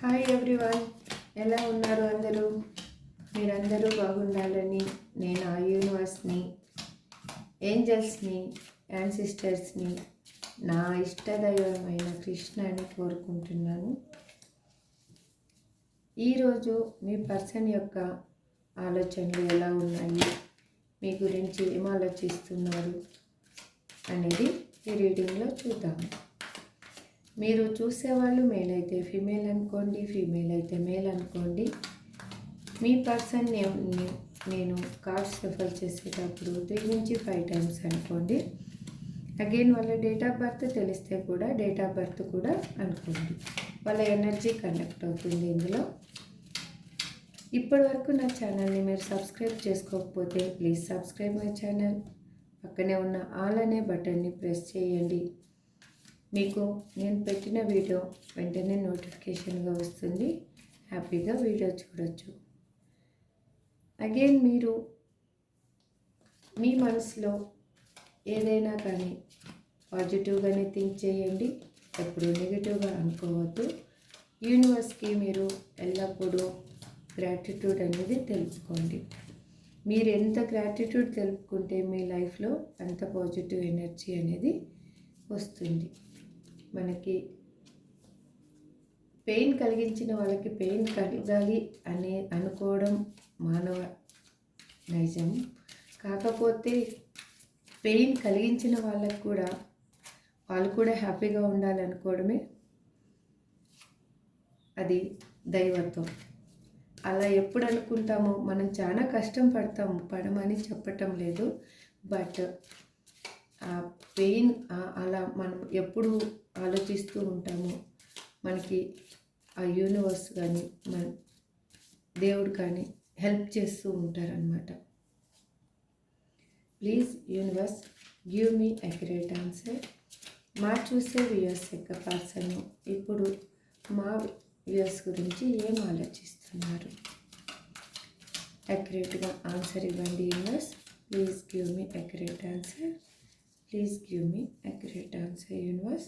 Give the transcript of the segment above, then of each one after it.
Hi everyone, ఎలా ఉన్నారు అందరూ? మీరందరూ బాగుండాలని నేను ఆ యూనివర్స్ని, ఏంజల్స్ని, యాన్సిస్టర్స్ని, నా ఇష్టదైవమైన కృష్ణని కోరుకుంటున్నాను. ఈరోజు మీ పర్సన్ యొక్క ఆలోచనలు ఎలా ఉన్నాయి, మీ గురించి ఏం ఆలోచిస్తున్నారు అనేది ఈ రీడింగ్లో చూద్దాము. మీరు చూసేవాళ్ళు మేల్ అయితే ఫీమేల్ అనుకోండి, ఫీమేల్ అయితే మేల్ అనుకోండి. మీ పర్సన్ నేను కార్డ్స్ రిఫర్ చేసేటప్పుడు 3 నుంచి 5 టైమ్స్ అనుకోండి. అగైన్ వాళ్ళ డేట్ ఆఫ్ బర్త్ తెలిస్తే కూడా డేట్ ఆఫ్ బర్త్ కూడా అనుకోండి. వాళ్ళ ఎనర్జీ కనెక్ట్ అవుతుంది ఇందులో. ఇప్పటి వరకు నా ఛానల్ని మీరు సబ్స్క్రైబ్ చేసుకోకపోతే ప్లీజ్ సబ్స్క్రైబ్ మై ఛానల్. పక్కనే ఉన్న ఆల్ అనే బటన్ని ప్రెస్ చేయండి. మీకు నేను పెట్టిన వీడియో వెంటనే నోటిఫికేషన్గా వస్తుంది. హ్యాపీగా వీడియో చూడొచ్చు. అగైన్ మీరు మీ మనసులో ఏదైనా కానీ పాజిటివ్గానే థింక్ చేయండి. ఎప్పుడు నెగిటివ్గా అనుకోవద్దు. యూనివర్స్కి మీరు ఎల్లప్పుడూ గ్రాటిట్యూడ్ అనేది తెలుపుకోండి. మీరు ఎంత గ్రాటిట్యూడ్ తెలుపుకుంటే మీ లైఫ్లో అంత పాజిటివ్ ఎనర్జీ అనేది వస్తుంది. మనకి పెయిన్ కలిగించిన వాళ్ళకి పెయిన్ కలగాలి అనే అనుకోవడం మానవ నైజం. కాకపోతే పెయిన్ కలిగించిన వాళ్ళకు కూడా వాళ్ళు కూడా హ్యాపీగా ఉండాలనుకోవడమే అది దైవత్వం. అలా ఎప్పుడు అనుకుంటామో మనం చాలా కష్టం పడమని చెప్పటం లేదు. బట్ ఆ పెయిన్ అలా మనం ఎప్పుడు ఆలోచిస్తూ ఉంటామో మనకి ఆ యూనివర్స్ కానీ మన దేవుడు కానీ హెల్ప్ చేస్తూ ఉంటారనమాట. Please universe give me accurate answer. మా చూసే వ్యూయర్స్ యొక్క పర్సన్ ఇప్పుడు మా వ్యూయర్స్ గురించి ఏం ఆలోచిస్తున్నారు? అక్యురేట్గా ఆన్సర్ ఇవ్వండి universe. Please give me accurate answer. Please give me accurate answer universe.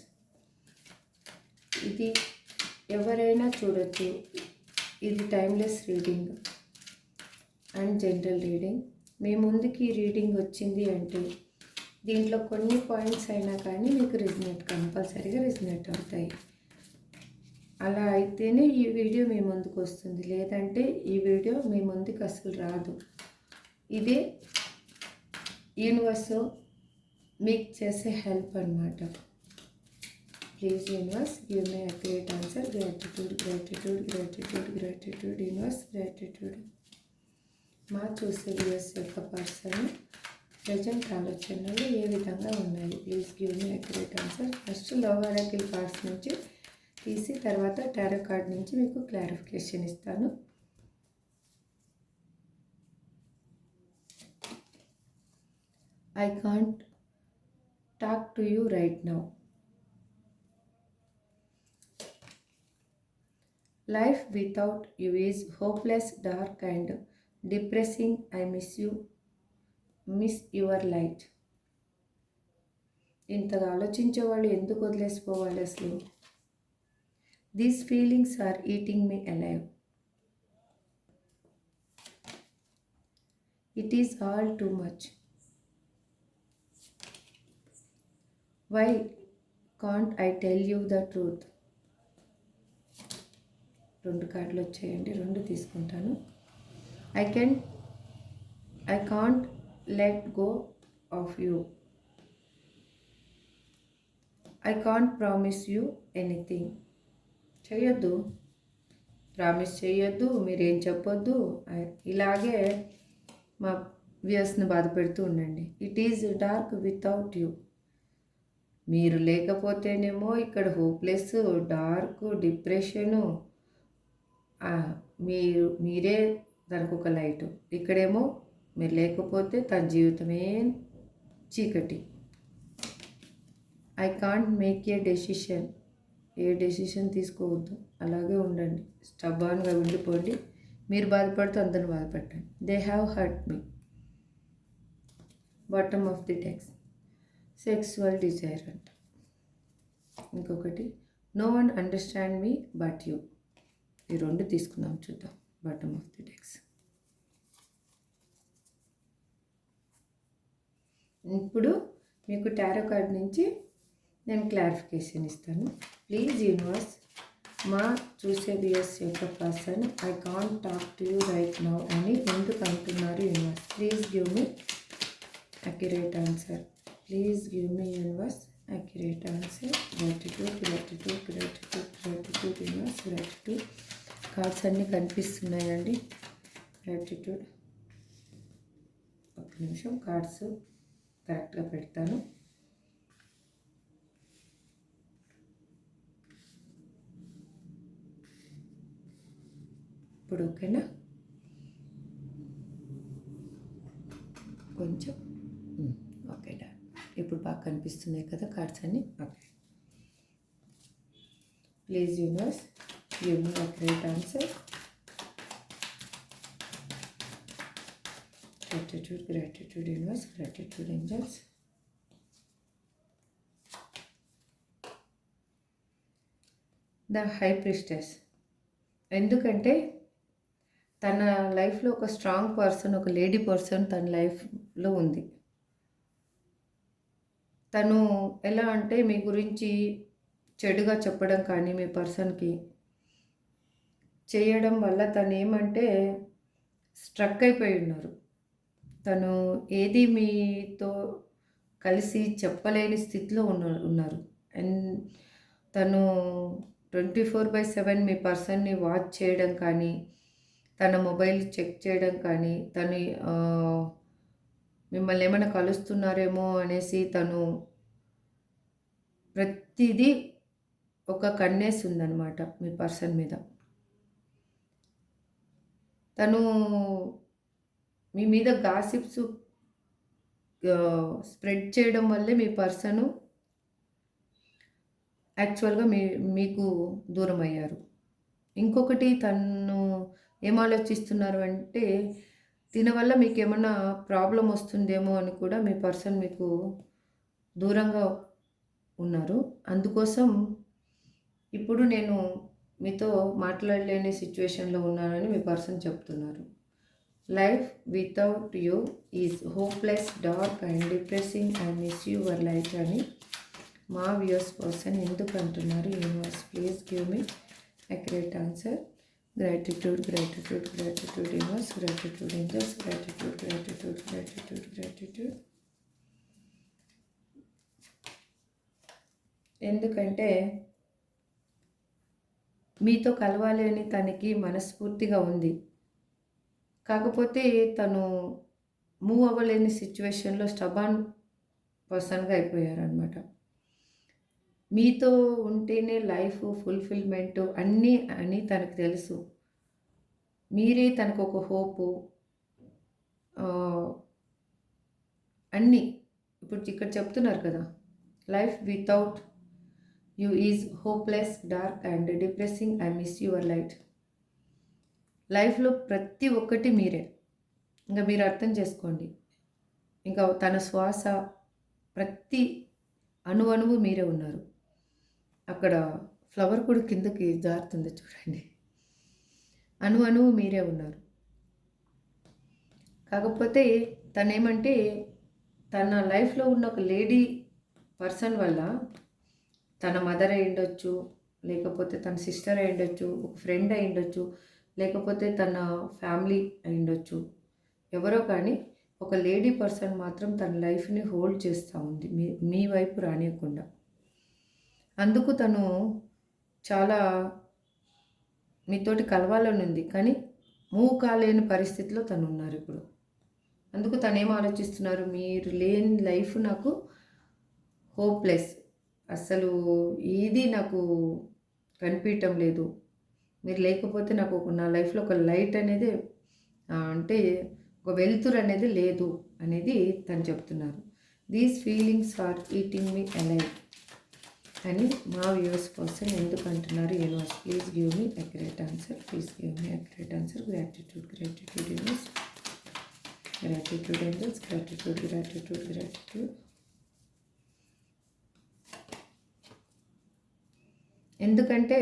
ఇది ఎవరైనా చూడొచ్చు. ఇది timeless reading and general reading. మీ ముందుకి రీడింగ్ వచ్చింది అంటే దీంట్లో కొన్ని పాయింట్స్ అయినా కానీ మీకు కంపల్సరీగా రిజనేట్ అవుతాయి. అలా అయితేనే ఈ వీడియో మీ ముందుకు వస్తుంది, లేదంటే ఈ వీడియో మీ ముందుకు అసలు రాదు. ఇదే యూనివర్స్ మీకు చేసే హెల్ప్ అనమాట. Please universe give me accurate answer. Gratitude gratitude gratitude gratitude universe gratitude. మా చూసే వ్యూయర్స్ యొక్క పర్సన్ ప్రజెంట్ ఆలోచనలు ఏ విధంగా ఉన్నాయి? Please give me accurate answer. First love oracle cards నుంచి తీసి తర్వాత టారో కార్డ్ నుంచి మీకు క్లారిఫికేషన్ ఇస్తాను. I can't talk to you right now. Life without you is hopeless, dark and depressing. I miss your light. ఇంతగా ఆలోచించే వాళ్ళు ఎందుకు వదిలేసిపోవాలి అసలు? These feelings are eating me alive. It is all too much. Why can't I tell you the truth? 2 కార్డులు వచ్చాయండి, 2 తీసుకుంటాను. I can't let go of you. I can't promise you anything. చేయొద్దు, promise చేయొద్దు, మీరేం చెప్పొద్దు. ఇలాగే మా వ్యూయర్స్ని బాధ పెడుతూ ఉండండి. It is dark without you. మీరు లేకపోతేనేమో ఇక్కడ హోప్లెస్, డార్క్, డిప్రెషను. మీరే తనకు ఒక లైటు. ఇక్కడేమో మీరు లేకపోతే తన జీవితమే చీకటి. I can't make a decision. ఏ డెసిషన్ తీసుకోవద్దు, అలాగే ఉండండి. స్టబ్బాన్గా ఉండిపోండి. మీరు బాధపడుతూ అందరిని బాధపడండి. They have hurt me. Bottom of the text sexual desire అంట. ఇంకొకటి no one understand me but you. ఈ 2 తీసుకుందాం, చూద్దాం. Bottom of the decks. ఇప్పుడు మీకు టారో కార్డ్ నుంచి నేను క్లారిఫికేషన్ ఇస్తాను. ప్లీజ్ యూనివర్స్, మా చూసే వ్యూయర్స్ యొక్క person I can't talk to you right now అని ఎందుకు అంటున్నారు universe? Please give me accurate answer. Please give me universe accurate answer. Gratitude, gratitude, gratitude, gratitude universe, gratitude. Cards అన్నీ కనిపిస్తున్నాయండి. Gratitude. ఒక్క నిమిషం, cards కరెక్ట్గా పెడతాను. ఇప్పుడు ఓకేనా? కొంచెం ఓకే డా. ఇప్పుడు బాగా కనిపిస్తున్నాయి కదా కార్డ్స్ అన్నీ? Okay. Please universe give me accurate answer. Gratitude, gratitude universe, gratitude angels. The high priestess. ఎందుకంటే తన లైఫ్లో ఒక స్ట్రాంగ్ పర్సన్, ఒక లేడీ పర్సన్ తన లైఫ్లో ఉంది. తను ఎలా అంటే మీ గురించి చెడుగా చెప్పడం కానీ మీ పర్సన్కి చేయడం వల్ల తను ఏమంటే స్ట్రక్ అయిపోయి ఉన్నారు. తను ఏది మీతో కలిసి చెప్పలేని స్థితిలో ఉన్నారు. అండ్ తను 24/7 మీ పర్సన్ని వాచ్ చేయడం కానీ, తన మొబైల్ చెక్ చేయడం కానీ, తను మిమ్మల్ని ఏమైనా కలుస్తున్నారేమో అనేసి తను ప్రతిదీ ఒక కన్నేసి ఉందన్నమాట మీ పర్సన్ మీద. తను మీ మీద గాసిప్స్ స్ప్రెడ్ చేయడం వల్లే మీ పర్సను యాక్చువల్గా మీకు దూరం అయ్యారు. ఇంకొకటి తను ఏం ఆలోచిస్తున్నారు అంటే దీనివల్ల మీకు ఏమన్నా ప్రాబ్లం వస్తుందేమో అని కూడా మీ పర్సన్ మీకు దూరంగా ఉన్నారు. అందుకోసం ఇప్పుడు నేను మీతో మాట్లాడలేని సిచ్యువేషన్లో ఉన్నానని మీ పర్సన్ చెప్తున్నారు. Life without you is hopeless, dark and depressing. I miss your light అని మా వ్యూయర్స్ పర్సన్ ఎందుకు అంటున్నారు universe? Please give me accurate answer. Gratitude, gratitude, gratitude universe, gratitude angels, gratitude, gratitude, gratitude, gratitude. ఎందుకంటే మీతో కలవాలి అని తనకి మనస్ఫూర్తిగా ఉంది. కాకపోతే తను మూవ్ అవ్వలేని సిచ్యువేషన్లో స్టబాన్ పర్సన్గా అయిపోయారనమాట. మీతో ఉంటేనే లైఫ్ ఫుల్ఫిల్మెంట్ అన్నీ అని తనకు తెలుసు. మీరే తనకు ఒక హోపు అన్నీ. ఇప్పుడు ఇక్కడ చెప్తున్నారు కదా, life without you is hopeless, dark and depressing. I miss your light. లైఫ్లో ప్రతి ఒక్కటి మీరే. ఇంకా మీరు అర్థం చేసుకోండి. ఇంకా తన శ్వాస ప్రతి అణువు మీరే ఉన్నారు. అక్కడ ఫ్లవర్ కూడా కిందకి జారుతుంది చూడండి. అణువు మీరే ఉన్నారు. కాకపోతే తనేమంటే తన లైఫ్లో ఉన్న ఒక లేడీ పర్సన్ వల్ల తన మదర్ అయి ఉండొచ్చు, లేకపోతే తన సిస్టర్ అయి ఉండొచ్చు, ఒక ఫ్రెండ్ అయి ఉండొచ్చు, లేకపోతే తన ఫ్యామిలీ అయి ఉండొచ్చు. ఎవరో కానీ ఒక లేడీ పర్సన్ మాత్రం తన లైఫ్ని హోల్డ్ చేస్తూ ఉంది మీ వైపు రానియకుండా. అందుకు తను చాలా మీతోటి కలవాలని ఉంది, కానీ మూవ్ కాలేని పరిస్థితిలో తను ఉన్నారు ఇప్పుడు. అందుకు తను ఏం ఆలోచిస్తున్నారు, మీరు లేని లైఫ్ నాకు హోప్లెస్, అసలు ఏది నాకు కనిపించటం లేదు, మీరు లేకపోతే నాకు నా లైఫ్లో ఒక లైట్ అనేది అంటే ఒక వెలుతురు అనేది లేదు అనేది తను చెప్తున్నారు. These feelings are eating me alive అని మా వ్యూవర్స్ పర్సన్ ఎందుకు అంటున్నారు universe? Please give me accurate answer. Please give me accurate answer. Gratitude, gratitude universe, gratitude angels, gratitude, gratitude, gratitude. ఎందుకంటే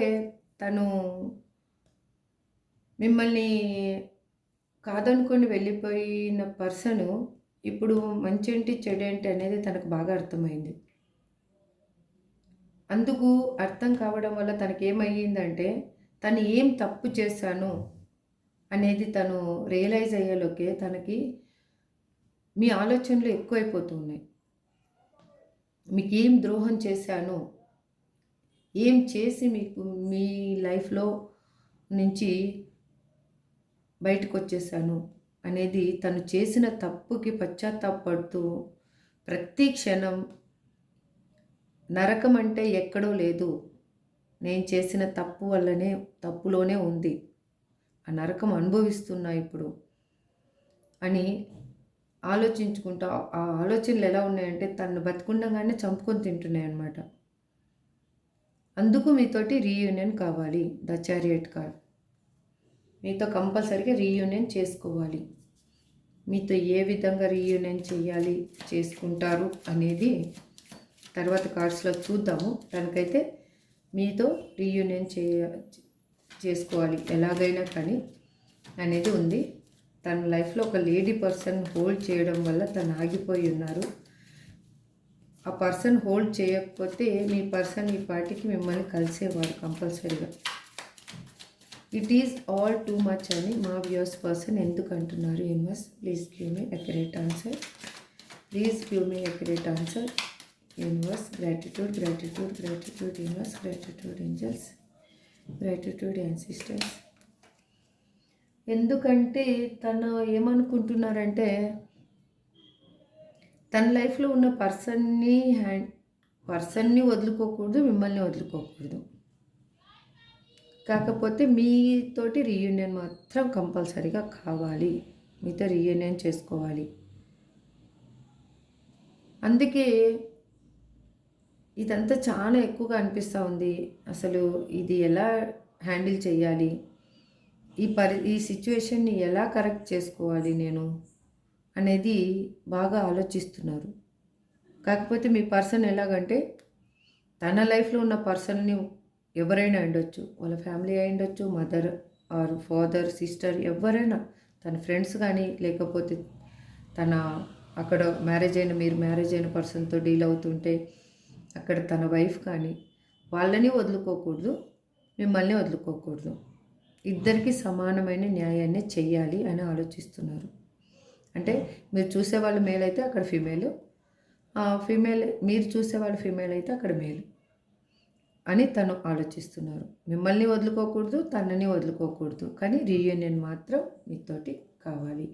తను మిమ్మల్ని కాదనుకొని వెళ్ళిపోయిన పర్సను ఇప్పుడు మంచేంటి, చెడేంటి అనేది తనకు బాగా అర్థమైంది. అందుకు అర్థం కావడం వల్ల తనకేమయ్యిందంటే, తను ఏం తప్పు చేశాను అనేది తను రియలైజ్ అయ్యేలోకే తనకి మీ ఆలోచనలు ఎక్కువైపోతూ ఉన్నాయి. మీకేం ద్రోహం చేశాను, ఏం చేసి మీకు మీ లైఫ్‌లో నుంచి బయటకొచ్చేసాను అనేది తను చేసిన తప్పుకి పశ్చాత్తాపపడుతూ ప్రతి క్షణం నరకం అంటే ఎక్కడో లేదు. నేను చేసిన తప్పు వల్లనే తప్పులోనే ఉంది. ఆ నరకం అనుభవిస్తున్నా ఇప్పుడు అని ఆలోచించుకుంటా ఆ ఆలోచనలు ఎలా ఉన్నాయంటే తను బతికుండగానే చంపుకొని తింటున్నాయన్నమాట. అందుకు మీతోటి రీయూనియన్ కావాలి. The chariot card. మీతో కంపల్సరీగా రీయూనియన్ చేసుకోవాలి. మీతో ఏ విధంగా రీయూనియన్ చేయాలి, చేసుకుంటారు అనేది తర్వాత కార్డ్స్లో చూద్దాము. దానికైతే మీతో రీయూనియన్ చేసుకోవాలి ఎలాగైనా కానీ అనేది ఉంది. తన లైఫ్లో ఒక లేడీ పర్సన్ హోల్డ్ చేయడం వల్ల తను ఆగిపోయి ఉన్నారు. ఆ పర్సన్ హోల్డ్ చేయకపోతే మీ పర్సన్ ఈ పార్టీకి మిమ్మల్ని కలిసేవారు కంపల్సరీగా. It is all too much అని మా వ్యూస్ పర్సన్ ఎందుకు అంటున్నారు? Universe please give me accurate answer. Please give me accurate answer. Universe gratitude, gratitude, gratitude universe, gratitude angels, gratitude ancestors. ఎందుకంటే తను ఏమనుకుంటున్నారంటే తన లైఫ్లో ఉన్న పర్సన్ని వదులుకోకూడదు, మిమ్మల్ని వదులుకోకూడదు. కాకపోతే మీతోటి రీయూనియన్ మాత్రం కంపల్సరీగా కావాలి. మీతో రీయూనియన్ చేసుకోవాలి. అందుకే ఇదంతా చాలా ఎక్కువగా అనిపిస్తూ ఉంది. అసలు ఇది ఎలా హ్యాండిల్ చేయాలి, ఈ సిచ్యువేషన్ని ఎలా కరెక్ట్ చేసుకోవాలి నేను అనేది బాగా ఆలోచిస్తున్నారు. కాకపోతే మీ పర్సన్ ఎలాగంటే తన లైఫ్లో ఉన్న పర్సన్ని ఎవరైనా ఉండొచ్చు, వాళ్ళ ఫ్యామిలీ అయి ఉండొచ్చు, మదర్ ఆర్ ఫాదర్, సిస్టర్, ఎవరైనా, తన ఫ్రెండ్స్ కానీ, లేకపోతే తన అక్కడ మీరు మ్యారేజ్ అయిన పర్సన్తో డీల్ అవుతుంటే అక్కడ తన వైఫ్ కానీ, వాళ్ళని వదులుకోకూడదు, మిమ్మల్ని వదులుకోకూడదు. ఇద్దరికీ సమానమైన న్యాయాన్ని చెయ్యాలి అని ఆలోచిస్తున్నారు. అంటే మీరు చూసేవాళ్ళు మేల్ అయితే అక్కడ ఫీమేల్, మీరు చూసేవాళ్ళు ఫీమేల్ అయితే అక్కడ మేల్ అని తను ఆలోచిస్తున్నారు. మిమ్మల్ని వదులుకోకూడదు, తనని వదులుకోకూడదు, కానీ రీయూనియన్ మాత్రం మీతోటి కావాలి.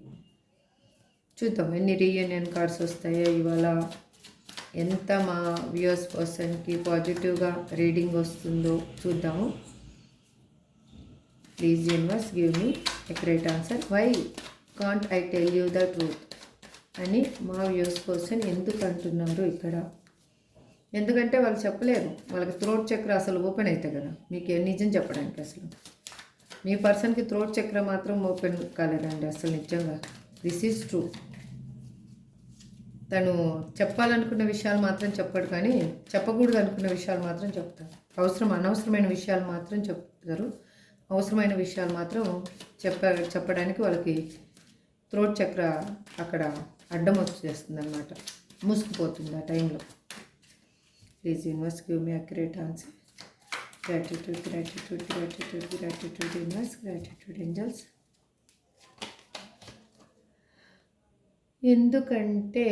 చూద్దాం ఎన్ని రీయూనియన్ కార్డ్స్ వస్తాయో ఇవాళ. ఎంత మా వ్యూయర్స్ పర్సన్కి పాజిటివ్గా రీడింగ్ వస్తుందో చూద్దాము. Please universe give me accurate answer. Why can't I tell you the truth అని మా వ్యూయర్స్ పర్సన్ ఎందుకు అంటున్నారు ఇక్కడ? ఎందుకంటే వాళ్ళు చెప్పలేరు. వాళ్ళకి థ్రోట్ చక్ర అసలు ఓపెన్ అవుతాయి కదా మీకు నిజం చెప్పడానికి. అసలు మీ పర్సన్కి థ్రోట్ చక్ర మాత్రం ఓపెన్ కాలేదండి అసలు నిజంగా. This is true. తను చెప్పాలనుకున్న విషయాలు మాత్రం చెప్పడు, కానీ చెప్పకూడదు అనుకున్న విషయాలు మాత్రం చెప్తారు. అనవసరమైన విషయాలు మాత్రం చెప్తారు. అవసరమైన విషయాలు మాత్రం చెప్పడానికి వాళ్ళకి థ్రోట్ చక్ర అక్కడ అడ్డం వచ్చేస్తుంది అన్నమాట, మూసుకుపోతుంది ఆ టైంలో. Please universe give me accurate answer. Gratitude, gratitude, gratitude, gratitude universe, gratitude angels. ఎందుకంటే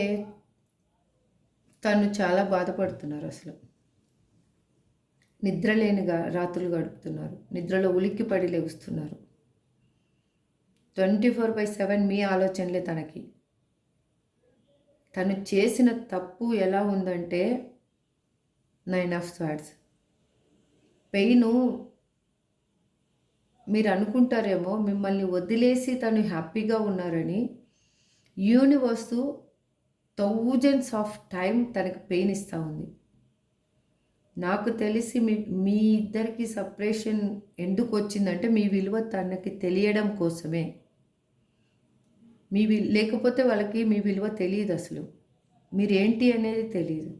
తను చాలా బాధపడుతున్నారు. అసలు నిద్రలేని రాత్రులు గడుపుతున్నారు. నిద్రలో ఉలిక్కిపడి లెగుస్తున్నారు. 24/7 మీ ఆలోచనలే తనకి. తను చేసిన తప్పు ఎలా ఉందంటే 9 ఆఫ్ స్వార్డ్స్. పెయిను మీరు అనుకుంటారేమో మిమ్మల్ని వదిలేసి తను హ్యాపీగా ఉన్నారని. యూనివర్స్ థౌజండ్స్ ఆఫ్ టైం తనకి పెయిన్ ఇస్తూ ఉంది. నాకు తెలిసి మీ ఇద్దరికి సపరేషన్ ఎందుకు వచ్చిందంటే మీ విలువ తనకి తెలియడం కోసమే. లేకపోతే వాళ్ళకి మీ విలువ తెలియదు, అసలు మీరేంటి అనేది తెలియదు.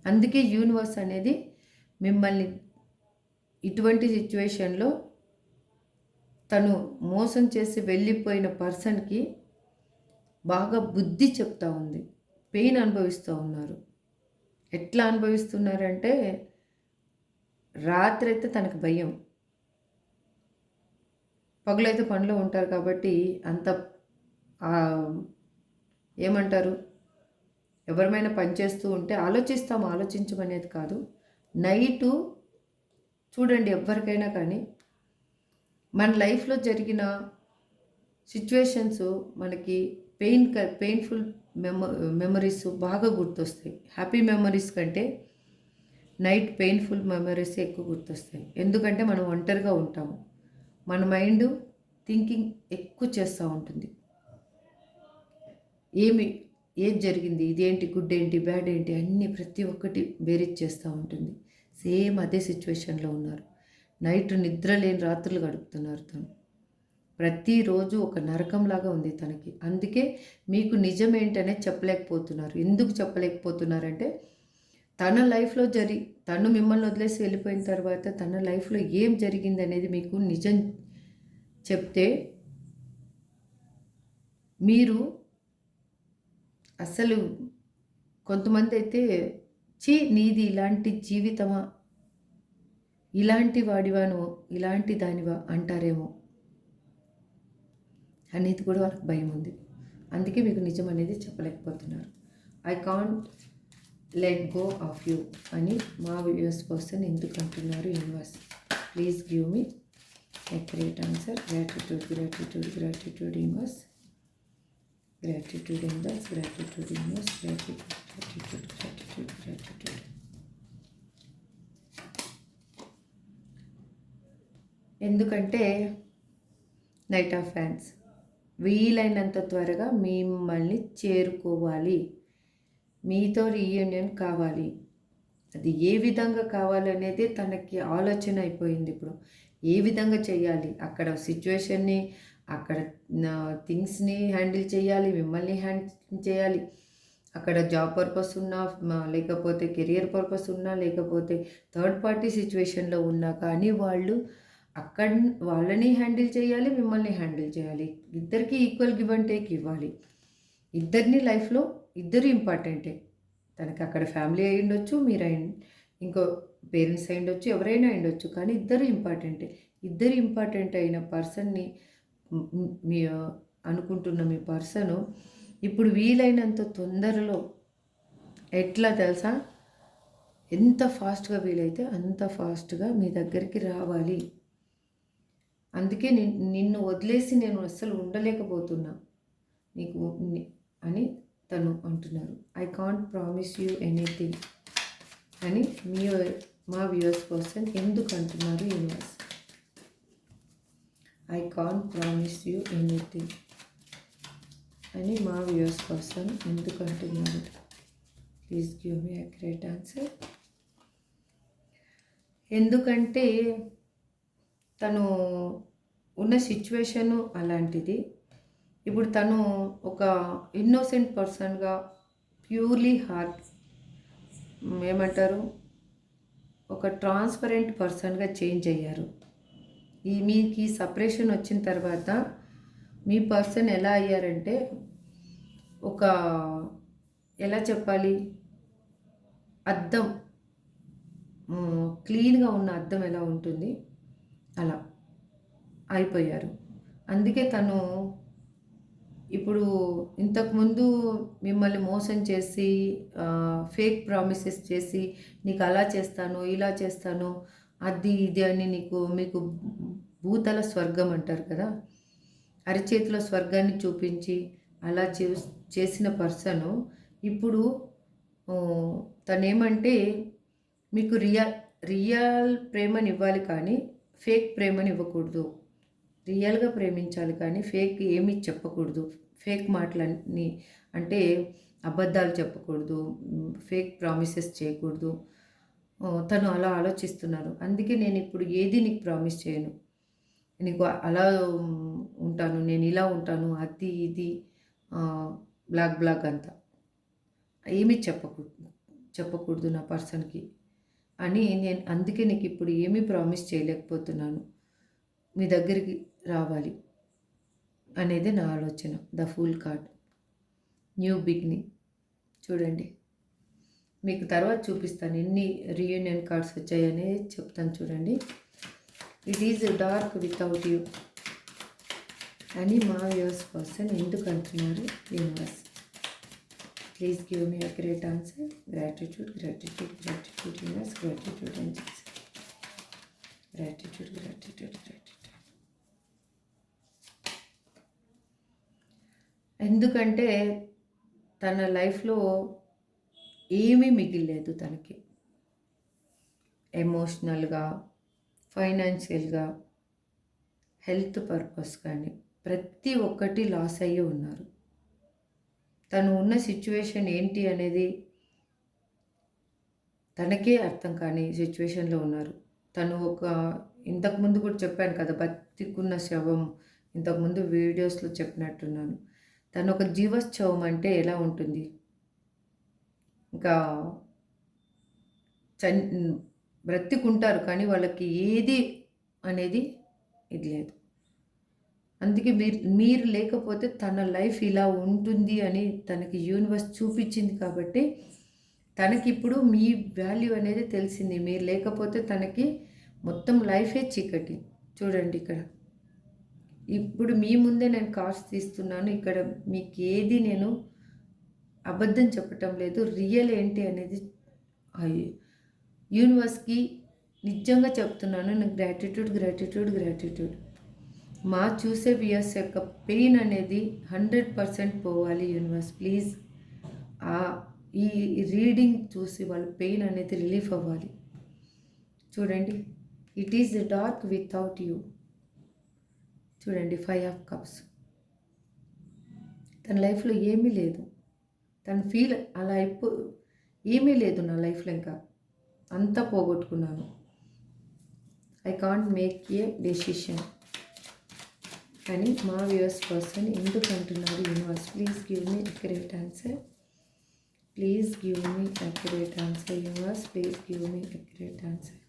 అందుకే యూనివర్స్ అనేది మిమ్మల్ని ఇటువంటి సిచ్యువేషన్లో తను మోసం చేసి వెళ్ళిపోయిన పర్సన్కి బాగా బుద్ధి చెప్తా ఉంది. పెయిన్ అనుభవిస్తూ ఉన్నారు. ఎట్లా అనుభవిస్తున్నారంటే రాత్రి అయితే తనకు భయం, పగులైతే పనిలో ఉంటారు కాబట్టి అంత ఏమంటారు, ఎవరిమైనా పని చేస్తూ ఉంటే ఆలోచిస్తాము, ఆలోచించమనేది కాదు. నైటు చూడండి, ఎవరికైనా కానీ మన లైఫ్లో జరిగిన సిచ్యువేషన్స్ మనకి పెయిన్ఫుల్ మెమరీస్ బాగా గుర్తొస్తాయి. హ్యాపీ మెమరీస్ కంటే నైట్ పెయిన్ఫుల్ మెమరీస్ ఎక్కువ గుర్తొస్తాయి. ఎందుకంటే మనం ఒంటరిగా ఉంటాము. మన మైండ్ థింకింగ్ ఎక్కువ చేస్తూ ఉంటుంది. ఏది జరిగింది, ఇదేంటి, గుడ్ ఏంటి, బ్యాడ్ ఏంటి, అన్నీ ప్రతి ఒక్కటి బేరీజ్ చేస్తూ ఉంటుంది. సేమ్ అదే సిచ్యువేషన్లో ఉన్నారు. నైట్ నిద్ర లేని రాత్రులు గడుపుతున్నారు. తను ప్రతిరోజు ఒక నరకంలాగా ఉంది తనకి. అందుకే మీకు నిజం ఏంటనే చెప్పలేకపోతున్నారు. ఎందుకు చెప్పలేకపోతున్నారంటే తన లైఫ్లో తను మిమ్మల్ని వదిలేసి వెళ్ళిపోయిన తర్వాత తన లైఫ్లో ఏం జరిగింది అనేది మీకు నిజం చెప్తే మీరు అసలు కొంతమంది అయితే నీది ఇలాంటి జీవితమా, ఇలాంటి వాడివాను, ఇలాంటి దానివా అంటారేమో అనేది కూడా వాళ్ళకి భయం ఉంది. అందుకే మీకు నిజం అనేది చెప్పలేకపోతున్నారు. I can't let go of you అని మా వ్యూవర్స్ పర్సన్ ఎందుకు అంటున్నారు? Universe please give me accurate answer. Gratitude, gratitude, gratitude universe. Gratitude universe, gratitude universe, gratitude, gratitude, gratitude, gratitude. ఎందుకంటే నైట్ ఆఫ్ ఫ్యాన్స్ వీలైనంత త్వరగా మిమ్మల్ని చేరుకోవాలి, మీతో రీయూనియన్ కావాలి. అది ఏ విధంగా కావాలనేది తనకి ఆలోచన అయిపోయింది. ఇప్పుడు ఏ విధంగా చేయాలి, అక్కడ సిచ్యువేషన్ని, అక్కడ థింగ్స్ని హ్యాండిల్ చేయాలి, మిమ్మల్ని హ్యాండిల్ చేయాలి. అక్కడ జాబ్ పర్పస్ ఉన్నా, లేకపోతే కెరియర్ పర్పస్ ఉన్నా, లేకపోతే థర్డ్ పార్టీ సిచ్యువేషన్లో ఉన్నా కానీ వాళ్ళని హ్యాండిల్ చేయాలి, మిమ్మల్ని హ్యాండిల్ చేయాలి. ఇద్దరికి ఈక్వల్ గివ్ అండ్ టేక్ ఇవ్వాలి. ఇద్దరిని లైఫ్లో ఇద్దరు ఇంపార్టెంటే. తనకి అక్కడ ఫ్యామిలీ అయి ఉండొచ్చు, మీరు ఇంకో పేరెంట్స్ అయి ఉండొచ్చు, ఎవరైనా ఉండొచ్చు, కానీ ఇద్దరు ఇంపార్టెంటే. ఇద్దరు ఇంపార్టెంట్ అయిన పర్సన్ని మీ అనుకుంటున్న మీ పర్సను ఇప్పుడు వీలైనంత తొందరలో ఎట్లా తెలుసా, ఎంత ఫాస్ట్గా వీలైతే అంత ఫాస్ట్గా మీ దగ్గరికి రావాలి. అందుకే నిన్ను వదిలేసి నేను అస్సలు ఉండలేకపోతున్నా నీకు అని తను అంటున్నారు. I can't promise you anything అని మా వ్యూవర్స్ పర్సన్ ఎందుకు అంటున్నారు? Universe, I can't promise you anything అని మా వ్యూవర్స్ పర్సన్ ఎందుకు అంటున్నారు? Please give me accurate answer. ఎందుకంటే తను ఉన్న సిచ్యువేషను అలాంటిది. ఇప్పుడు తను ఒక ఇన్నోసెంట్ పర్సన్గా, ప్యూర్లీ హార్ట్ ఏమంటారు, ఒక ట్రాన్స్పరెంట్ పర్సన్గా చేంజ్ అయ్యారు. మీకు సపరేషన్ వచ్చిన తర్వాత మీ పర్సన్ ఎలా అయ్యారంటే, ఒక ఎలా చెప్పాలి, అద్దం, క్లీన్గా ఉన్న అద్దం ఎలా ఉంటుంది అలా అయిపోయారు. అందుకే తను ఇప్పుడు ఇంతకుముందు మిమ్మల్ని మోసం చేసి ఫేక్ ప్రామిసెస్ చేసి నీకు అలా చేస్తాను, ఇలా చేస్తాను, అది ఇది అని మీకు భూతల స్వర్గం అంటారు కదా, అరిచేతిలో స్వర్గాన్ని చూపించి అలా చేసిన పర్సను ఇప్పుడు తనేమంటే మీకు రియల్ ప్రేమని ఇవ్వాలి కానీ ఫేక్ ప్రేమని ఇవ్వకూడదు. రియల్గా ప్రేమించాలి కానీ ఫేక్ ఏమీ చెప్పకూడదు. ఫేక్ మాటలన్నీ అంటే అబద్ధాలు చెప్పకూడదు, ఫేక్ ప్రామిసెస్ చేయకూడదు. తను అలా ఆలోచిస్తున్నారు. అందుకే నేను ఇప్పుడు ఏది నీకు ప్రామిస్ చేయను, నీకు అలా ఉంటాను, నేను ఇలా ఉంటాను, అది ఇది బ్లాక్ అంతా ఏమీ చెప్పకూడదు నా పర్సన్కి అని నేను అందుకే నీకు ఇప్పుడు ఏమీ ప్రామిస్ చేయలేకపోతున్నాను. మీ దగ్గరికి రావాలి అనేది నా ఆలోచన. The fool card, new beginning. చూడండి, మీకు తర్వాత చూపిస్తాను ఎన్ని రీయూనియన్ కార్డ్స్ వచ్చాయని చెప్తాను. చూడండి, it is dark without you అని మా వ్యూవర్స్ పర్సన్ ఎందుకు అంటున్నారు universe? Please give me accurate answer. Gratitude, gratitude, gratitude universe, gratitude angels, gratitude, gratitude, gratitude. ఎందుకంటే తన లైఫ్లో ఏమీ మిగిలేదు తనకి. ఎమోషనల్గా, ఫైనాన్షియల్గా, హెల్త్ పర్పస్ కానీ ప్రతి ఒక్కటి లాస్ అయ్యి ఉన్నారు. తను ఉన్న సిచ్యువేషన్ ఏంటి అనేది తనకే అర్థం కాని సిచ్యువేషన్లో ఉన్నారు. తను ఇంతకుముందు కూడా చెప్పాను కదా, బతికున్న శవం. ఇంతకుముందు వీడియోస్లో చెప్పినట్టున్నాను. తను ఒక జీవోత్సవం అంటే ఎలా ఉంటుంది? ఇంకా బ్రతికుంటారు కానీ వాళ్ళకి ఏది అనేది ఇది లేదు. అందుకే మీరు లేకపోతే తన లైఫ్ ఇలా ఉంటుంది అని తనకి యూనివర్స్ చూపించింది. కాబట్టి తనకి ఇప్పుడు మీ వాల్యూ అనేది తెలిసింది. మీరు లేకపోతే తనకి మొత్తం లైఫే చీకటి. చూడండి, ఇక్కడ ఇప్పుడు మీ ముందే నేను కార్డ్స్ తీస్తున్నాను. ఇక్కడ మీకు ఏది నేను అబద్ధం చెప్పటం లేదు. రియల్ ఏంటి అనేది యూనివర్స్కి నిజంగా చెప్తున్నాను. నాకు గ్రాటిట్యూడ్, గ్రాటిట్యూడ్, గ్రాటిట్యూడ్. మా చూసే వ్యూయర్స్ యొక్క పెయిన్ అనేది 100% పోవాలి యూనివర్స్. ప్లీజ్ ఈ రీడింగ్ చూసి వాళ్ళ పెయిన్ అనేది రిలీఫ్ అవ్వాలి. చూడండి, it is dark without you. చూడండి, 5 ఆఫ్ కప్స్. తన లైఫ్లో ఏమీ లేదు. తను ఫీల్ అలా ఏమీ లేదు నా లైఫ్లో, ఇంకా అంతా పోగొట్టుకున్నాను. I can't make a decision అని మా వ్యూవర్స్ పర్సన్ ఎందుకు అంటున్నారు universe? Please give me accurate answer. Please give me accurate answer universe. Please give me accurate answer.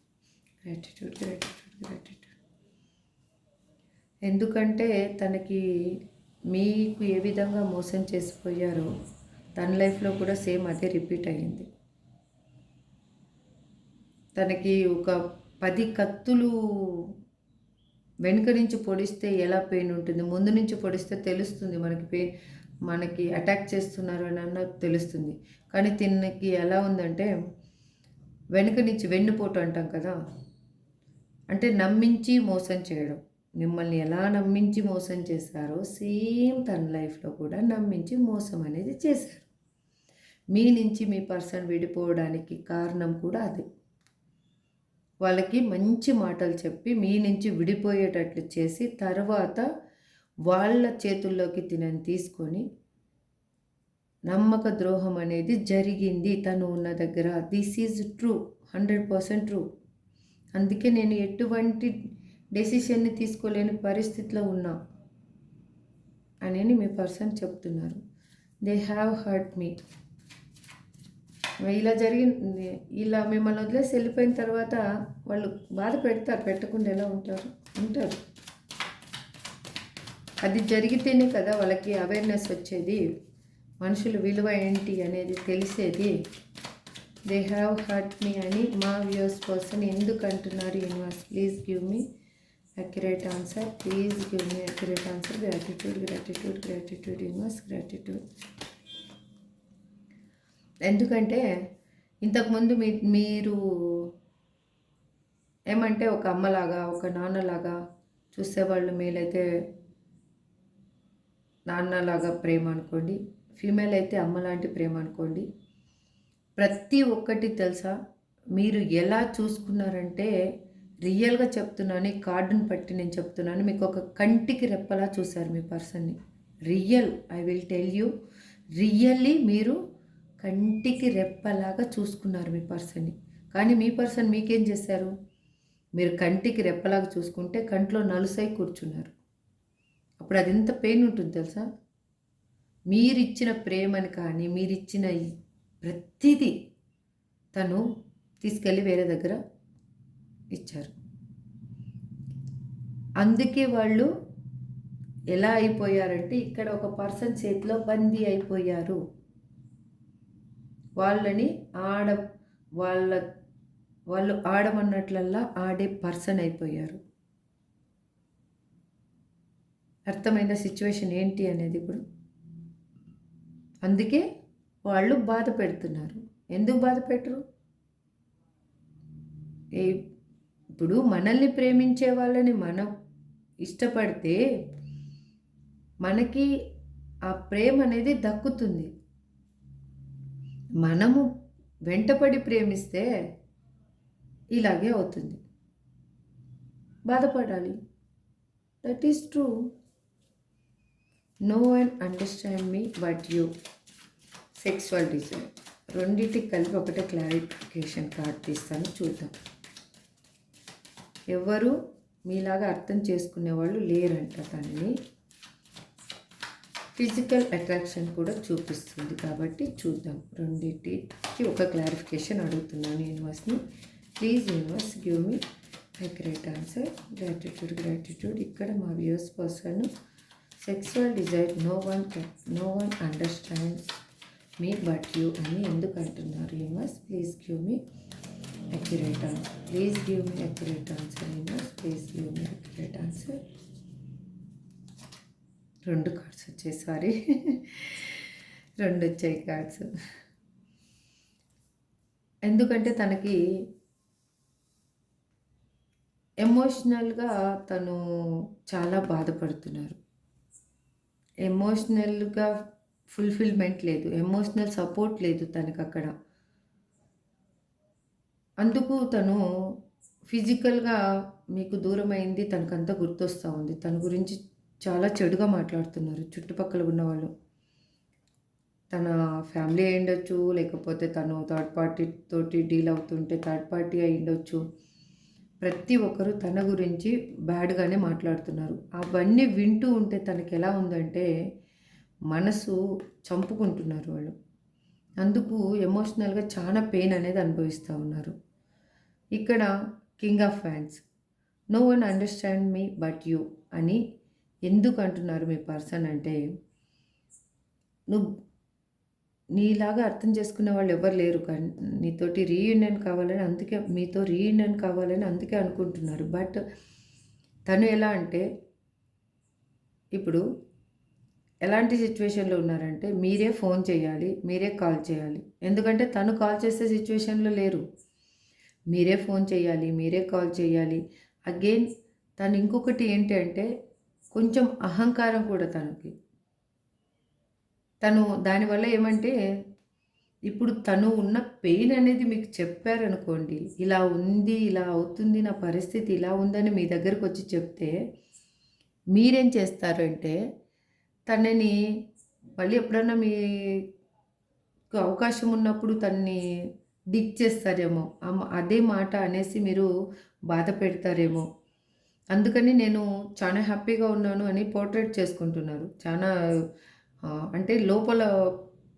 Gratitude, gratitude, gratitude. ఎందుకంటే తనకి మీకు ఏ విధంగా మోసం చేసిపోయారో తన లైఫ్లో కూడా సేమ్ అదే రిపీట్ అయ్యింది. తనకి ఒక 10 కత్తులు వెనుక నుంచి పొడిస్తే ఎలా పెయిన్ ఉంటుంది, ముందు నుంచి పొడిస్తే తెలుస్తుంది మనకి అటాక్ చేస్తున్నారు అని అన్నది తెలుస్తుంది. కానీ తిన్నకి ఎలా ఉందంటే వెనుక నుంచి వెన్నుపోటు అంటాం కదా, అంటే నమ్మించి మోసం చేయడం. మిమ్మల్ని ఎలా నమ్మించి మోసం చేశారో సేమ్ తన లైఫ్లో కూడా నమ్మించి మోసం అనేది చేశారు. మీ నుంచి మీ పర్సన్ విడిపోవడానికి కారణం కూడా అదే. వాళ్ళకి మంచి మాటలు చెప్పి మీ నుంచి విడిపోయేటట్లు చేసి తర్వాత వాళ్ళ చేతుల్లోకి తీసుకొని నమ్మక ద్రోహం అనేది జరిగింది తను ఉన్న దగ్గర. This is true, 100% true. అందుకే నేను ఎటువంటి డెసిషన్ని తీసుకోలేని పరిస్థితిలో ఉన్నా అని మీ పర్సన్ చెప్తున్నారు. దే హ్యావ్ హర్ట్ మీ. ఇలా జరిగింది, ఇలా మిమ్మల్ని వదిలేసి వెళ్ళిపోయిన తర్వాత వాళ్ళు బాధ పెట్టకుండా ఎలా ఉంటారు. అది జరిగితేనే కదా వాళ్ళకి అవేర్నెస్ వచ్చేది, మనుషుల విలువ ఏంటి అనేది తెలిసేది. దే హ్యావ్ హర్ట్ మీ అని మా వ్యూవర్స్ పర్సన్ ఎందుకు అంటున్నారు universe? Please give me accurate answer. Please give me accurate answer. Gratitude, gratitude, gratitude universe, gratitude. ఎందుకంటే ఇంతకుముందు మీరు ఏమంటే ఒక అమ్మలాగా ఒక నాన్నలాగా చూసేవాళ్ళు. మేలైతే నాన్నలాగా ప్రేమ అనుకోండి, ఫీమేల్ అయితే అమ్మలాంటి ప్రేమ అనుకోండి. ప్రతి ఒక్కటి తెలుసా, మీరు ఎలా చూసుకున్నారంటే రియల్గా చెప్తున్నాను, ఈ కార్డుని బట్టి నేను చెప్తున్నాను. మీకు ఒక కంటికి రెప్పలా చూశారు మీ పర్సన్ని. Real, I will tell you, really మీరు కంటికి రెప్పలాగా చూసుకున్నారు మీ పర్సన్ని. కానీ మీ పర్సన్ మీకేం చేశారు? మీరు కంటికి రెప్పలాగా చూసుకుంటే కంట్లో నలుసై కూర్చున్నారు. అప్పుడు అది ఎంత పెయిన్ ఉంటుంది తెలుసా? మీరిచ్చిన ప్రేమని కానీ మీరిచ్చిన ప్రతిదీ తను తీసుకెళ్ళి వేరే దగ్గర ఇచ్చారు. అందుకే వాళ్ళు ఎలా అయిపోయారంటే ఇక్కడ ఒక పర్సన్ చేతిలో బందీ అయిపోయారు. వాళ్ళని ఆడ వాళ్ళ వాళ్ళు ఆడమన్నట్లల్లా ఆడే పర్సన్ అయిపోయారు. అర్థమైన సిచ్యువేషన్ ఏంటి అనేది ఇప్పుడు. అందుకే వాళ్ళు బాధ పెడుతున్నారు. ఎందుకు బాధ పెట్టరు? ఇప్పుడు మనల్ని ప్రేమించే వాళ్ళని మనం ఇష్టపడితే మనకి ఆ ప్రేమ అనేది దక్కుతుంది. మనము వెంటపడి ప్రేమిస్తే ఇలాగే అవుతుంది. బాధపడాలి. That is true. No one understand me but you. Sexual desire. రెండింటికి కలిపి ఒకటే క్లారిఫికేషన్ కార్డ్ తీస్తాను, చూద్దాం. ఎవరు మీలాగా అర్థం చేసుకునే వాళ్ళు లేరంట. దానిని ఫిజికల్ అట్రాక్షన్ కూడా చూపిస్తుంది కాబట్టి చూద్దాం. రెండింటికి ఒక క్లారిఫికేషన్ అడుగుతున్నాను యూనివర్స్ని. Please universe give me accurate answer. Gratitude. ఇక్కడ మా views person sexual desire no one understands me but you అని ఎందుకు అంటున్నారు universe? Please give me accurate answer. Please give me accurate answer universe. Please give me accurate answer. 2 cards వచ్చాయి, sorry 2 వచ్చాయి cards. ఎందుకంటే తనకి ఎమోషనల్గా తను చాలా బాధపడుతున్నారు. ఎమోషనల్గా ఫుల్ఫిల్మెంట్ లేదు, ఎమోషనల్ సపోర్ట్ లేదు తనకు అక్కడ. అందుకు తను ఫిజికల్గా మీకు దూరమైంది, తనకంతా గుర్తొస్తూ ఉంది. తన గురించి చాలా చెడుగా మాట్లాడుతున్నారు చుట్టుపక్కల ఉన్నవాళ్ళు. తన ఫ్యామిలీ అయి ఉండొచ్చు, లేకపోతే తను థర్డ్ పార్టీ తోటి డీల్ అవుతుంటే థర్డ్ పార్టీ అయి ఉండొచ్చు. ప్రతి ఒక్కరు తన గురించి బ్యాడ్గానే మాట్లాడుతున్నారు. అవన్నీ వింటూ ఉంటే తనకి ఎలా ఉందంటే మనసు చంపుకుంటున్నారు వాళ్ళు. అందుకు ఎమోషనల్గా చాలా పెయిన్ అనేది అనుభవిస్తూ ఉన్నారు. ఇక్కడ king of fans. No one understand me but you అని ఎందుకు అంటున్నారు మీ పర్సన్ అంటే, నువ్వు నీలాగా అర్థం చేసుకునే వాళ్ళు ఎవరు లేరు, కానీ నీతోటి రీయూనియన్ కావాలని, అందుకే మీతో రీయూనియన్ కావాలని అందుకే అనుకుంటున్నారు. బట్ తను ఎలా అంటే ఇప్పుడు ఎలాంటి సిచ్యువేషన్లో ఉన్నారంటే మీరే ఫోన్ చేయాలి, మీరే కాల్ చేయాలి. ఎందుకంటే తను కాల్ చేసే సిచ్యువేషన్లో లేరు. మీరే ఫోన్ చేయాలి, మీరే కాల్ చేయాలి. అగైన్ తను ఇంకొకటి ఏంటి అంటే కొంచెం అహంకారం కూడా తనకి. తను దానివల్ల ఏమంటే ఇప్పుడు తను ఉన్న పెయిన్ అనేది మీకు చెప్పారనుకోండి, ఇలా ఉంది, ఇలా అవుతుంది, నా పరిస్థితి ఇలా ఉందని మీ దగ్గరకు వచ్చి చెప్తే మీరేం చేస్తారంటే తనని మళ్ళీ ఎప్పుడన్నా మీకు అవకాశం ఉన్నప్పుడు తనని డిగ్ చేస్తారేమో, అదే మాట అనేసి మీరు బాధ పెడతారేమో. అందుకని నేను చాలా హ్యాపీగా ఉన్నాను అని పోర్ట్రేట్ చేసుకుంటున్నారు. చాలా అంటే లోపల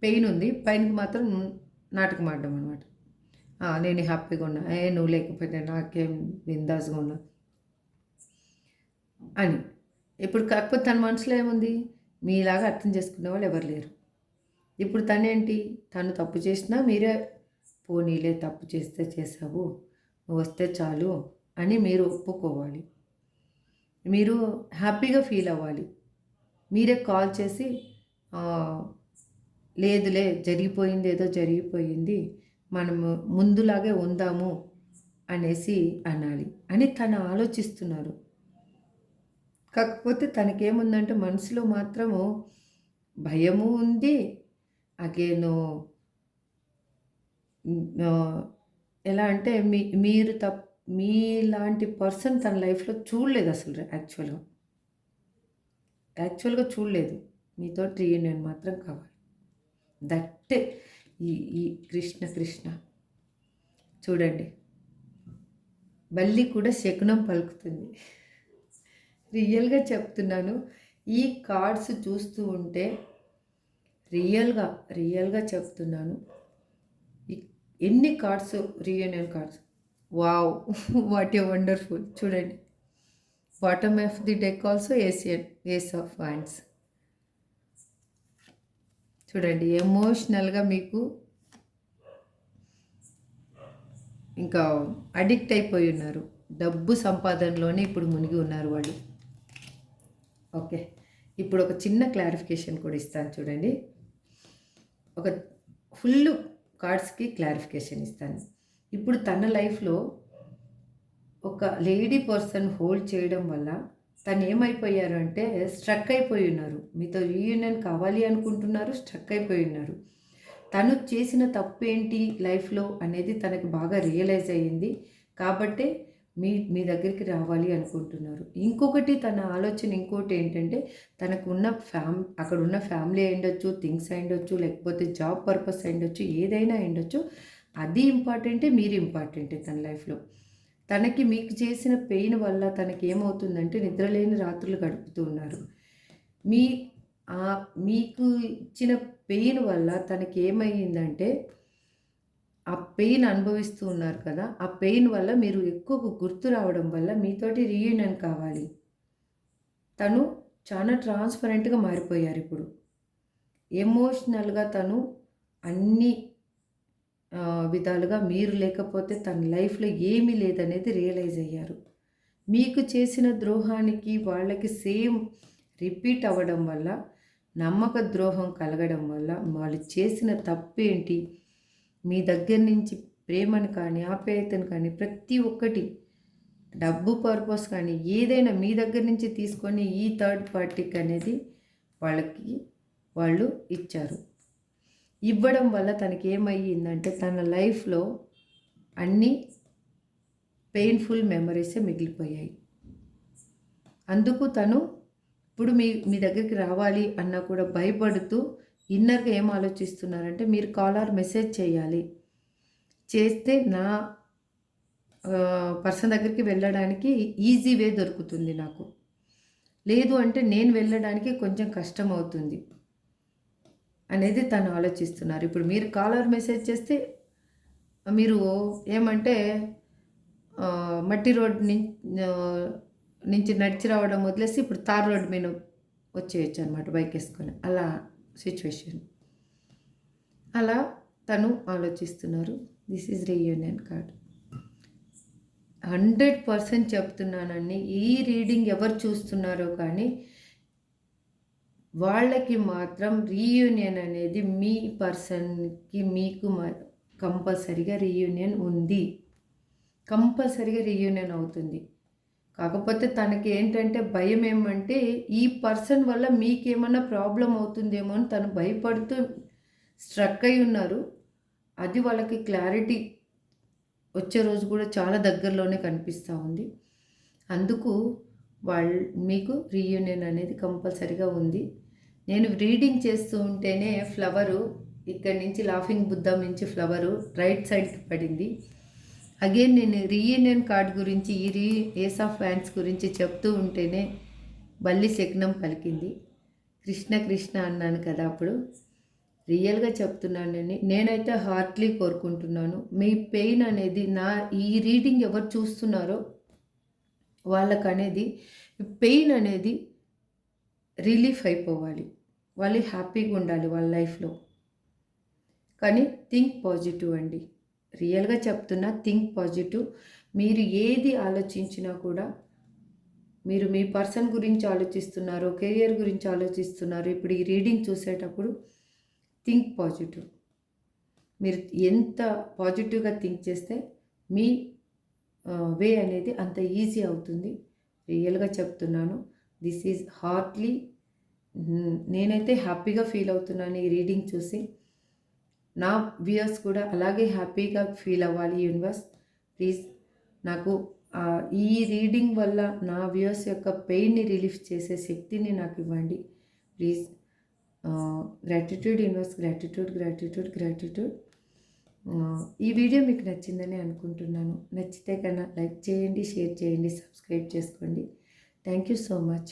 పెయిన్ ఉంది, పైనకి మాత్రం నాటకం ఆడడం అనమాట. నేను హ్యాపీగా ఉన్నా, నువ్వు లేకపోతే నాకేం బిందాస్గా ఉన్నా అని. ఇప్పుడు కాకపోతే తన మనసులో ఏముంది, మీలాగా అర్థం చేసుకునే వాళ్ళు ఎవరు లేరు. ఇప్పుడు తనేంటి, తను తప్పు చేసినా మీరే పోనీలే, తప్పు చేస్తే చేసావు, నువ్వు వస్తే చాలు అని మీరు ఒప్పుకోవాలి. మీరు హ్యాపీగా ఫీల్ అవ్వాలి. మీరే కాల్ చేసి లేదులే, జరిగిపోయింది ఏదో జరిగిపోయింది, మనము ముందులాగే ఉందాము అనేసి అనాలి అని తను ఆలోచిస్తున్నారు. కాకపోతే తనకేముందంటే మనసులో మాత్రము భయము ఉంది. అగేను ఎలా అంటే మీరు మీలాంటి పర్సన్ తన లైఫ్లో చూడలేదు అసలు. యాక్చువల్గా చూడలేదు. మీతో రీయూనియన్ మాత్రం కావాలి. దట్టే ఈ కృష్ణ చూడండి, బల్లి కూడా శకునం పలుకుతుంది. రియల్గా చెప్తున్నాను. ఈ కార్డ్స్ చూస్తూ ఉంటే రియల్గా చెప్తున్నాను. ఎన్ని cards reunion cards, wow what a wonderful. చూడండి, bottom of the deck also ace of wands. చూడండి, ఎమోషనల్గా మీకు ఇంకా అడిక్ట్ అయిపోయి ఉన్నారు. డబ్బు సంపాదనలోనే ఇప్పుడు మునిగి ఉన్నారు వాళ్ళు. ఓకే, ఇప్పుడు ఒక చిన్న క్లారిఫికేషన్ కూడా ఇస్తాను చూడండి. ఒక ఫుల్ కార్డ్స్కి క్లారిఫికేషన్ ఇస్తాను. ఇప్పుడు తన లైఫ్లో ఒక లేడీ పర్సన్ హోల్డ్ చేయడం వల్ల తను ఏమైపోయారు అంటే స్ట్రక్ అయిపోయి ఉన్నారు. మీతో రీయూనియన్ కావాలి అనుకుంటున్నారు, స్ట్రక్ అయిపోయి ఉన్నారు. తను చేసిన తప్పు ఏంటి లైఫ్లో అనేది తనకు బాగా రియలైజ్ అయ్యింది. కాబట్టే మీ దగ్గరికి రావాలి అనుకుంటున్నారు. ఇంకొకటి తన ఆలోచన ఇంకోటి ఏంటంటే తనకు ఉన్న అక్కడ ఉన్న ఫ్యామిలీ అయ్యుండొచ్చు, థింగ్స్ అయ్యుండొచ్చు, లేకపోతే జాబ్ పర్పస్ అయ్యుండొచ్చు, ఏదైనా అయ్యుండొచ్చు. అది ఇంపార్టెంటే, మీరు ఇంపార్టెంటే తన లైఫ్లో. తనకి మీకు చేసిన పెయిన్ వల్ల తనకి ఏమవుతుందంటే నిద్రలేని రాత్రులు గడుపుతూ ఉన్నారు. మీకు ఇచ్చిన పెయిన్ వల్ల తనకి ఏమయ్యిందంటే ఆ పెయిన్ అనుభవిస్తూ ఉన్నారు కదా, ఆ పెయిన్ వల్ల మీరు ఎక్కువ గుర్తు రావడం వల్ల మీతోటి రీయూనియన్ కావాలి. తను చాలా ట్రాన్స్పరెంట్గా మారిపోయారు ఇప్పుడు. ఎమోషనల్గా తను అన్ని విధాలుగా మీరు లేకపోతే తన లైఫ్లో ఏమీ లేదనేది రియలైజ్ అయ్యారు. మీకు చేసిన ద్రోహానికి వాళ్ళకి సేమ్ రిపీట్ అవ్వడం వల్ల, నమ్మక ద్రోహం కలగడం వల్ల వాళ్ళు చేసిన తప్పేంటి, మీ దగ్గర నుంచి ప్రేమను కానీ ఆప్యాయతను కానీ ప్రతి ఒక్కటి డబ్బు పర్పస్ కానీ ఏదైనా మీ దగ్గర నుంచి తీసుకొని ఈ థర్డ్ పార్టీకి అనేది వాళ్ళు ఇచ్చారు. ఇవ్వడం వల్ల తనకి ఏమయ్యిందంటే తన లైఫ్లో అన్నీ పెయిన్ఫుల్ మెమరీసే మిగిలిపోయాయి. అందుకు తను ఇప్పుడు మీ దగ్గరికి రావాలి అన్నా కూడా భయపడుతూ ఇన్నర్గా ఏం ఆలోచిస్తున్నారంటే మీరు కాల్ ఆర్ మెసేజ్ చేయాలి, చేస్తే నా పర్సన్ దగ్గరికి వెళ్ళడానికి ఈజీ వే దొరుకుతుంది నాకు, లేదు అంటే నేను వెళ్ళడానికి కొంచెం కష్టం అవుతుంది అనేది తను ఆలోచిస్తున్నారు. ఇప్పుడు మీరు కాల్ ఆర్ మెసేజ్ చేస్తే మీరు ఏమంటే మట్టి రోడ్ నుంచి నడిచి రావడం వదిలేసి ఇప్పుడు తార్ రోడ్ మీద వచ్చేయచ్చు అనమాట బైక్ వేసుకొని, అలా సిచ్యువేషన్. అలా తను ఆలోచిస్తున్నారు. This is reunion card. 100% చెప్తున్నానండి, ఈ రీడింగ్ ఎవరు చూస్తున్నారో కానీ వాళ్ళకి మాత్రం రీయూనియన్ అనేది మీ పర్సన్కి మీకు కంపల్సరీగా రీయూనియన్ ఉంది, కంపల్సరీగా రీయూనియన్ అవుతుంది. కాకపోతే తనకి ఏంటంటే భయం ఏమంటే ఈ పర్సన్ వల్ల మీకేమన్నా ప్రాబ్లం అవుతుందేమో అని తను భయపడుతూ స్ట్రక్ అయి ఉన్నారు. అది వాళ్ళకి క్లారిటీ వచ్చే రోజు కూడా చాలా దగ్గరలోనే కనిపిస్తూ ఉంది. అందుకు మీకు రీయూనియన్ అనేది కంపల్సరీగా ఉంది. నేను రీడింగ్ చేస్తూ ఉంటేనే ఫ్లవరు ఇక్కడి నుంచి లాఫింగ్ బుద్ధ నుంచి ఫ్లవరు రైట్ సైడ్కి పడింది. అగైన్ నేను రీయూనియన్ కార్డ్ గురించి ఏస్ ఆఫ్ హ్యాండ్స్ గురించి చెప్తూ ఉంటేనే బల్లి శకునం పలికింది. కృష్ణ కృష్ణ అన్నాను కదా, అప్పుడు రియల్గా చెప్తున్నానని నేనైతే హార్ట్లీ కోరుకుంటున్నాను. మీ పెయిన్ అనేది ఈ రీడింగ్ ఎవరు చూస్తున్నారో వాళ్ళకనేది పెయిన్ అనేది రిలీఫ్ అయిపోవాలి, వాళ్ళు హ్యాపీగా ఉండాలి వాళ్ళ లైఫ్లో. కానీ థింక్ పాజిటివ్ అండి, రియల్గా చెప్తున్నా, థింక్ పాజిటివ్. మీరు ఏది ఆలోచించినా కూడా మీరు మీ పర్సన్ గురించి ఆలోచిస్తున్నారు, కెరియర్ గురించి ఆలోచిస్తున్నారు. ఇప్పుడు ఈ రీడింగ్ చూసేటప్పుడు థింక్ పాజిటివ్. మీరు ఎంత పాజిటివ్గా థింక్ చేస్తే మీ వే అనేది అంత ఈజీ అవుతుంది. రియల్గా చెప్తున్నాను, దిస్ ఈజ్ హార్ట్లీ. నేనైతే హ్యాపీగా ఫీల్ అవుతున్నాను ఈ రీడింగ్ చూసి. నా వ్యూయర్స్ కూడా అలాగే హ్యాపీగా ఫీల్ అవ్వాలి. యూనివర్స్ ప్లీజ్ నాకు ఈ రీడింగ్ వల్ల నా వ్యూయర్స్ యొక్క పెయిన్ని రిలీఫ్ చేసే శక్తిని నాకు ఇవ్వండి please. Gratitude universe, gratitude gratitude gratitude. ఈ వీడియో మీకు నచ్చిందని అనుకుంటున్నాను. నచ్చితే కన్నా లైక్ చేయండి, షేర్ చేయండి, సబ్స్క్రైబ్ చేసుకోండి. Thank you so much.